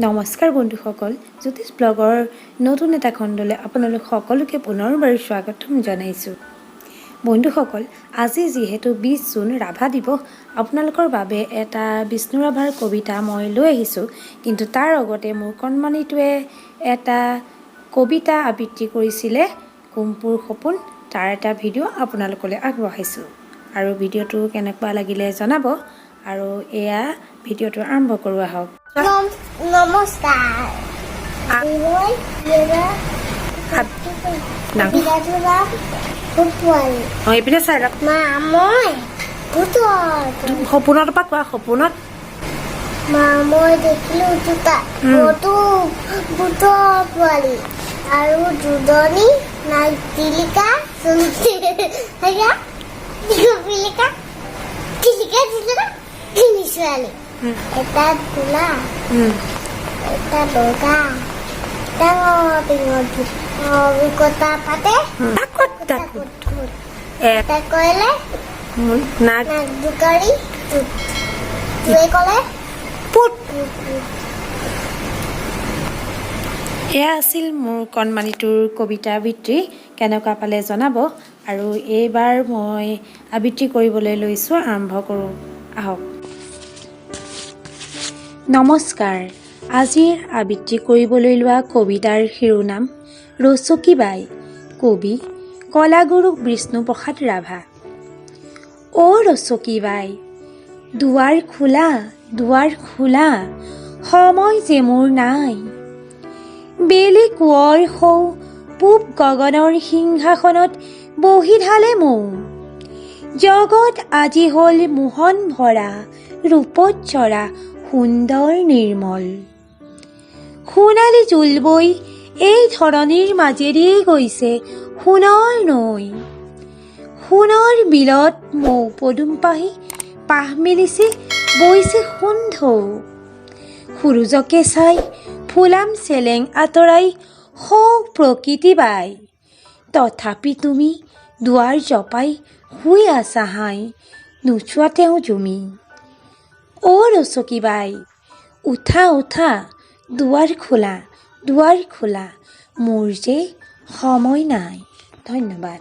নমস্কাৰ বন্ধুসকল, জ্যোতিষ ব্লগৰ নতুন এটা খণ্ডলৈ আপোনালোক সকলোকে পুনৰবাৰ স্বাগতম জনাইছোঁ। বন্ধুসকল, আজি যিহেতু 20 জুন ৰাভা দিৱস, আপোনালোকৰ বাবে এটা বিষ্ণু ৰাভাৰ কবিতা মই লৈ আহিছোঁ। কিন্তু তাৰ আগতে মোৰ কণমানিটোৱে এটা কবিতা আবৃত্তি কৰিছিলে, কুমপুৰ সপোন, তাৰ এটা ভিডিঅ' আপোনালোকলৈ আগবঢ়াইছোঁ। আৰু ভিডিঅ'টো কেনেকুৱা লাগিলে জনাব। আৰু এয়া ভিডিঅ'টো আৰম্ভ কৰোঁ আহক। নমস্কাৰ। এইপিনে চাই লওক। সপোনৰ পৰা কোৱা। সপোনত মই দেখিলো দুটা ভূতৰ পোৱালি আৰু দুজনী টিলিকা ছোৱালী, এটা ধূলা, এটা বগা, ডাঙৰ ডিঙৰ অভিজ্ঞতা পাতে, এটা কলে নাক জোকাৰি, কলে এয়া আছিল মোৰ কণমানিটোৰ কবিতা আবৃত্তি। কেনেকুৱা পালে জনাব। আৰু এইবাৰ মই আবৃত্তি কৰিবলৈ লৈছোঁ, আৰম্ভ কৰোঁ আহক। নমস্কাৰ। আজিৰ আবৃত্তি কৰিবলৈ লোৱা কবিতাৰ শিৰোনাম ৰচকী বাই। কবি কলাগুৰু বিষ্ণুপ্ৰসাদ ৰাভা। অ ৰচকী বাই, দুৱাৰ খোলা, দুৱাৰ খোলা, সময় যে মোৰ নাই। বেলি কোঁৱৰ সৌ পূব গগনৰ সিংহাসনত বহি ঢালে মৌ। জগত আজি হ'ল মোহন ভৰা, ৰূপত চৰা, সুন্দৰ নিৰ্মল। সোণালী জোল বৈ এই ধৰণীৰ মাজেদিয়ে গৈছে সোণৰ নৈ। সোণৰ বিলত মৌ পদুম পাহি পাহ মেলিছে, বৈছে সোণ ঢৌ। সূৰুজকে চাই ফুলাম চেলেং আঁতৰাই, সৌ প্ৰকৃতি বাই। তথাপি তুমি দুৱাৰ জপাই শুই আছা হাই, নোচোৱা তেওঁ জুমি। অ ৰচকী বাই, উঠা উঠা, দুৱাৰ খোলা, দুৱাৰ খোলা, মোৰ যে সময় নাই। ধন্যবাদ।